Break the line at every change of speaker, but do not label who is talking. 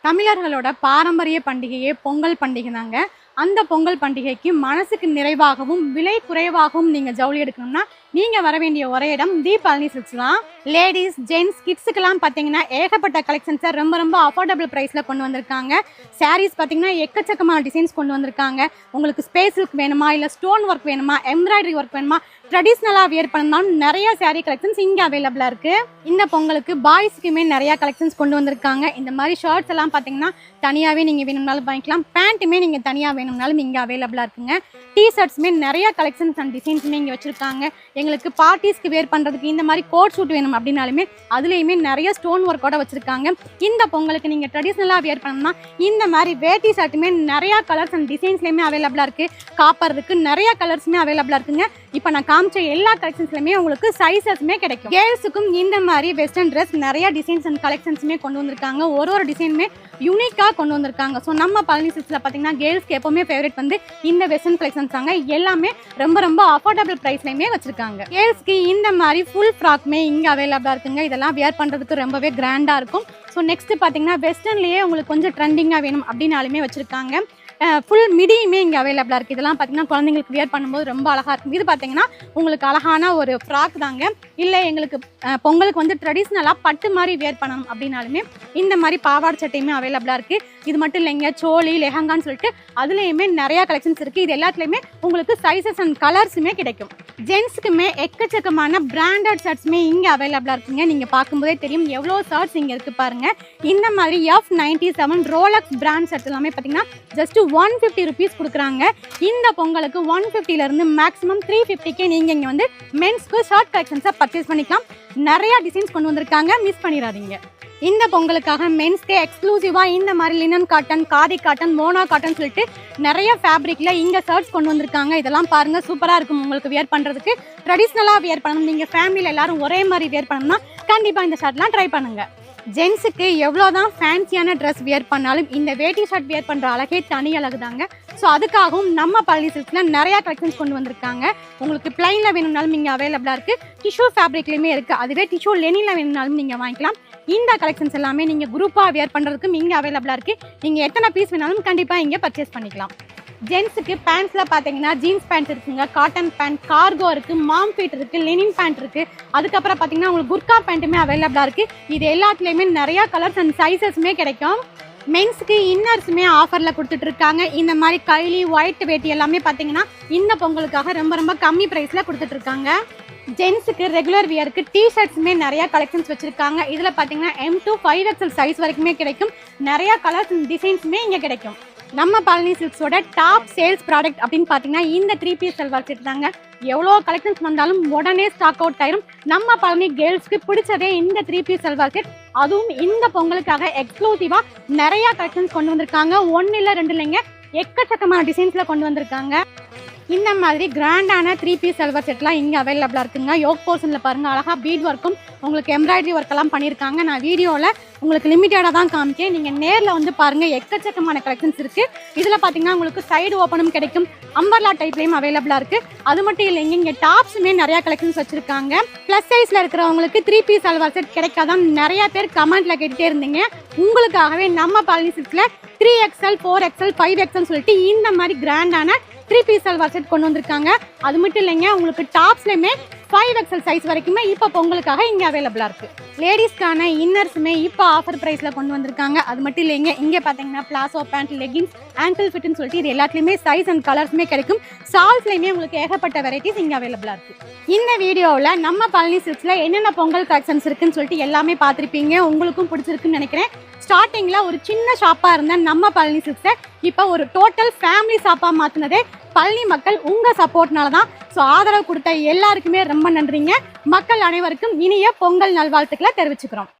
தமிழர்களோட பாரம்பரிய பண்டிகையே பொங்கல் பண்டிகை தாங்க. அந்த பொங்கல் பண்டிகைக்கு மனசுக்கு நிறைவாகவும் விலை குறைவாகவும் நீங்கள் ஜவுளி எடுக்கணும்னா நீங்கள் வர வேண்டிய ஒரே இடம் தி பழனி சில்க்ஸ் தான். லேடிஸ் ஜென்ட்ஸ் கிட்ஸுக்கெல்லாம் பார்த்தீங்கன்னா ஏகப்பட்ட கலெக்ஷன்ஸை ரொம்ப ரொம்ப அஃபோர்டபுள் ப்ரைஸில் கொண்டு வந்திருக்காங்க. சாரீஸ் பார்த்தீங்கன்னா எக்கச்சக்கமான டிசைன்ஸ் கொண்டு வந்திருக்காங்க. உங்களுக்கு ஸ்பேஸ் ஒர்க் வேணுமா, இல்லை ஸ்டோன் ஒர்க் வேணுமா, எம்ப்ராய்டரி ஒர்க் வேணுமா, ட்ரெடிஷ்னலாக வியர் பண்ணாலும் நிறைய சாரீ கலெக்ஷன்ஸ் இங்கே அவைலபிளாக இருக்குது. இந்த பொங்கலுக்கு பாய்ஸுக்குமே நிறையா கலெக்ஷன்ஸ் கொண்டு வந்திருக்காங்க. இந்த மாதிரி ஷர்ட்ஸ் எல்லாம் பார்த்தீங்கன்னா தனியாகவே நீங்கள் வேணும்னாலும் வாங்கிக்கலாம். பேண்ட்டுமே நீங்கள் தனியாக வேணும்னாலும் இங்கே அவைலபிளாக இருக்குங்க. டிஷர்ட்ஸுமே நிறைய கலெக்ஷன்ஸ் அண்ட் டிசைன்ஸுமே இங்கே வச்சுருக்காங்க. எங்களுக்கு பார்ட்டிஸ்க்கு வேர் பண்ணுறதுக்கு இந்த மாதிரி கோட் ஷூட் வேணும் அப்படின்னாலுமே அதுலேயுமே நிறைய ஸ்டோன் ஒர்க்கோட வச்சுருக்காங்க. இந்த பொங்கலுக்கு நீங்கள் ட்ரெடிஷ்னலாக வேர் பண்ணணும்னா இந்த மாதிரி வேட்டி ஷர்ட்டுமே நிறையா கலர்ஸ் அண்ட் டிசைன்ஸ்லேயுமே அவைலபிளாக இருக்குது. காப்பர் இருக்குது, நிறைய கலர்ஸுமே அவைலபிளாக இருக்குங்க. இப்போ நான் காமிச்ச எல்லா கலெக்ஷன்ஸ்லையுமே உங்களுக்கு சைஸஸ்மே கிடைக்கும். கேர்ள்ஸுக்கும் இந்த மாதிரி வெஸ்டர்ன் ட்ரெஸ் நிறைய டிசைன்ஸ் அண்ட் கலெக்ஷன்ஸுமே கொண்டு வந்திருக்காங்க. ஒரு டிசைனுமே யூனிக்காக கொண்டு வந்திருக்காங்க. ஸோ நம்ம பழனி சில்க்ஸில் பார்த்தீங்கன்னா கேர்ள்ஸ்க்கு எப்போவுமே ஃபேவரட் வந்து இந்த வெஸ்டர்ன் கலெக்ஷன்ஸ் தாங்க. எல்லாமே ரொம்ப ரொம்ப அஃபோர்டபுள் ப்ரைஸ்லையுமே வச்சுருக்காங்க. கேர்ள்ஸ்க்கு இந்த மாதிரி ஃபுல் ஃப்ராக்மே இங்கே அவைலபிளாக இருக்குங்க. இதெல்லாம் வியர் பண்ணுறதுக்கு ரொம்பவே கிராண்டாக இருக்கும். ஸோ நெக்ஸ்ட் பார்த்தீங்கன்னா வெஸ்டர்ன்லேயே உங்களுக்கு கொஞ்சம் ட்ரெண்டிங்காக வேணும் அப்படின்னாலுமே வச்சுருக்காங்க. ஃபுல் மிடியுமே இங்கே அவைலபிளாக இருக்குது. இதெல்லாம் பார்த்தீங்கன்னா குழந்தைங்களுக்கு வியர் பண்ணும்போது ரொம்ப அழகாக இருக்கும். இது பார்த்தீங்கன்னா உங்களுக்கு அழகான ஒரு ஃப்ராக் தாங்க. இல்லை எங்களுக்கு பொங்கலுக்கு வந்து ட்ரெடிஷ்னலாக பட்டு மாதிரி வியர் பண்ணணும் அப்படின்னாலுமே இந்த மாதிரி பாவாடை சட்டையுமே அவைலபிளாக இருக்குது. இது மட்டும் இல்லைங்க, சோலி லெஹங்கான்னு சொல்லிட்டு அதுலேயுமே நிறையா கலெக்ஷன்ஸ் இருக்குது. இது எல்லாத்துலேயுமே உங்களுக்கு சைஸஸ் அண்ட் கலர்ஸுமே கிடைக்கும். ஜென்ஸுக்குமே எக்கச்சக்கமான பிராண்டட் ஷர்ட்ஸுமே இங்கே அவைலபிளாக இருக்குங்க. நீங்கள் பார்க்கும்போதே தெரியும் எவ்வளோ ஷர்ட்ஸ் இங்கே இருக்குது பாருங்கள். இந்த மாதிரி F97 ரோலக்ஸ் பிராண்ட் ஷர்ட்ஸ் எல்லாமே பார்த்தீங்கன்னா ஜஸ்ட் 150 rupees கொடுக்குறாங்க. இந்த பொங்கலுக்கு 150லேருந்து மேக்ஸிமம் 350க்கே நீங்கள் இங்கே வந்து மென்ஸ்க்கு ஷர்ட் கலெக்ஷன்ஸை பர்ச்சேஸ் பண்ணிக்கலாம். நிறையா டிசைன்ஸ் கொண்டு வந்திருக்காங்க, மிஸ் பண்ணிடாதீங்க. இந்த பொங்கலுக்காக மென்ஸ்க்கு எக்ஸ்க்ளூசிவாக இந்த மாதிரி linen cotton, khadi cotton, Mona cotton சொல்லிட்டு நிறைய ஃபேப்ரிக்கில் இங்கே ஷர்ட்ஸ் கொண்டு வந்திருக்காங்க. இதெல்லாம் பாருங்கள், சூப்பராக இருக்கும் உங்களுக்கு வியர் பண்ணுறதுக்கு. ட்ரெடிஷ்னலாக வியர் பண்ணணும், நீங்கள் ஃபேமிலியில் எல்லாரும் ஒரே மாதிரி வியர் பண்ணணும்னா கண்டிப்பாக இந்த ஷர்ட்லாம் ட்ரை பண்ணுங்கள். ஜென்ஸுக்கு எவ்வளோதான் ஃபேன்சியான ட்ரெஸ் வியர் பண்ணாலும் இந்த வேட்டி ஷர்ட் வியர் பண்ணுற அழகே தனி அழகு தாங்க. ஸோ அதுக்காகவும் நம்ம பழனி சில்க்ஸில் நிறையா கலெக்ஷன்ஸ் கொண்டு வந்திருக்காங்க. உங்களுக்கு பிளைனில் வேணும்னாலும் இங்கே அவைலபிளாக இருக்குது. டிஷ்யூ ஃபேப்ரிக்லேயுமே இருக்குது. அதுவே டிஷ்யூ லெனினில் வேணும்னாலும் நீங்கள் வாங்கிக்கலாம். இந்த கலெக்ஷன்ஸ் எல்லாமே நீங்கள் குரூப்பாக வியர் பண்ணுறதுக்கும் இங்கே அவைலபிளாக இருக்குது. நீங்கள் எத்தனை பீஸ் வேணாலும் கண்டிப்பாக இங்கே பர்ச்சேஸ் பண்ணிக்கலாம். ஜென்ஸுக்கு பேண்ட்ஸில் பார்த்தீங்கன்னா ஜீன்ஸ் பேண்ட் இருக்குங்க, காட்டன் பேண்ட், கார்கோ இருக்குது, மாம் ஃபீட் இருக்குது, லெனின் பேண்ட் இருக்குது. அதுக்கப்புறம் பார்த்தீங்கன்னா உங்களுக்கு குர்கா பேண்ட்டுமே அவைலபிளாக இருக்குது. இது எல்லாத்துலேயுமே நிறையா கலர்ஸ் அண்ட் சைஸஸுமே கிடைக்கும். மென்ஸுக்கு இன்னர்ஸுமே ஆஃபரில் கொடுத்துட்ருக்காங்க. இந்த மாதிரி கைலி ஒயிட் வேட்டி எல்லாமே பார்த்தீங்கன்னா இந்த பொங்கலுக்காக ரொம்ப ரொம்ப கம்மி ப்ரைஸில் கொடுத்துட்ருக்காங்க. ஜென்ஸுக்கு ரெகுலர் வியருக்கு டிஷர்ட்ஸுமே நிறையா கலெக்ஷன்ஸ் வச்சுருக்காங்க. இதில் பார்த்தீங்கன்னா M to 5XL சைஸ் வரைக்குமே கிடைக்கும். நிறையா கலர்ஸ் அண்ட் டிசைன்ஸுமே இங்கே கிடைக்கும். நம்ம பழனி சில்க்ஸோட டாப் சேல்ஸ் ப்ராடக்ட் அப்படின்னு பார்த்தீங்கன்னா இந்த 3-piece சல்வார் செட் தாங்க. எவ்வளோ கலெக்ஷன்ஸ் வந்தாலும் உடனே ஸ்டாக் அவுட் ஆயிரும். நம்ம பழனி கேர்ள்ஸ்க்கு பிடிச்சதே இந்த 3-piece சல்வார் செட். அதுவும் இந்த பொங்கலுக்காக எக்ஸ்க்ளூசிவாக நிறையா கலெக்ஷன்ஸ் கொண்டு வந்திருக்காங்க. 1 இல்லை 2 இல்லைங்க, எக்கச்சக்கமான டிசைன்ஸில் கொண்டு வந்திருக்காங்க. இந்த மாதிரி கிராண்டான 3-piece சல்வார் செட்லாம் இங்கே அவைலபிளாக இருக்குங்க. யோக் போர்ஷனில் பாருங்கள், அழகாக பீட் ஒர்க்கும் உங்களுக்கு எம்ப்ராய்டரி ஒர்க்கெல்லாம் பண்ணியிருக்காங்க. நான் வீடியோவில் உங்களுக்கு லிமிட்டடாக தான் காமிச்சேன். நீங்கள் நேரில் வந்து பாருங்கள், எக்கச்சக்கமான கலெக்ஷன்ஸ் இருக்குது. இதில் பார்த்தீங்கன்னா உங்களுக்கு சைடு ஓப்பனும் கிடைக்கும், அம்பர்லா டைப்லேயும் அவைலபிளாக இருக்குது. அது மட்டும் இல்லைங்க, இங்கே டாப்ஸுமே நிறையா கலெக்ஷன்ஸ் வச்சுருக்காங்க. ப்ளஸ் சைஸில் இருக்கிறவங்களுக்கு 3-piece சல்வார் செட் கிடைக்காதான் நிறையா பேர் கமெண்ட்டில் கேட்டுகிட்டே இருந்தீங்க. உங்களுக்காகவே நம்ம பழனி சில்க்ஸில் 3XL 4XL 5XL சொல்லிட்டு இந்த மாதிரி கிராண்டான 3-piece சல்வார் செட் கொண்டு வந்திருக்காங்க. அது மட்டும் இல்லைங்க, உங்களுக்கு டாப்ஸ்லையுமே 5XL சைஸ் வரைக்குமே இப்போ பொங்கலுக்காக இங்கே அவைலபிளாக இருக்குது. லேடிஸ்க்கான இன்னர்ஸுமே இப்போ ஆஃபர் ப்ரைஸில் கொண்டு வந்திருக்காங்க. அது மட்டும் இல்லைங்க, இங்கே பார்த்தீங்கன்னா பிளாசோ பேண்ட், லெகின்ஸ், ஆங்கிள் ஃபிட்னு சொல்லிட்டு இது எல்லாத்துலேயுமே சைஸ் அண்ட் கலர்ஸுமே கிடைக்கும். ஷால்ஸ்லையுமே உங்களுக்கு ஏகப்பட்ட வெரைட்டிஸ் இங்கே அவைலபிளாக இருக்குது. இந்த வீடியோவில் நம்ம பழனி சில்க்ஸில் என்னென்ன பொங்கல் கலெக்ஷன்ஸ் இருக்குன்னு சொல்லிட்டு எல்லாமே பார்த்துருப்பீங்க. உங்களுக்கும் பிடிச்சிருக்குன்னு நினைக்கிறேன். ஸ்டார்டிங்கில் ஒரு சின்ன ஷாப்பாக இருந்தால் நம்ம பழனி சில்க்ஸை இப்போ ஒரு டோட்டல் ஃபேமிலி ஷாப்பாக மாற்றினதே பழனி மக்கள் உங்கள் சப்போர்ட்னால தான். ஸோ ஆதரவு கொடுத்த எல்லாருக்குமே ரொம்ப நன்றிங்க. மக்கள் அனைவருக்கும் இனிய பொங்கல் நல்வாழ்த்துக்களை தெரிவிச்சுக்கிறோம்.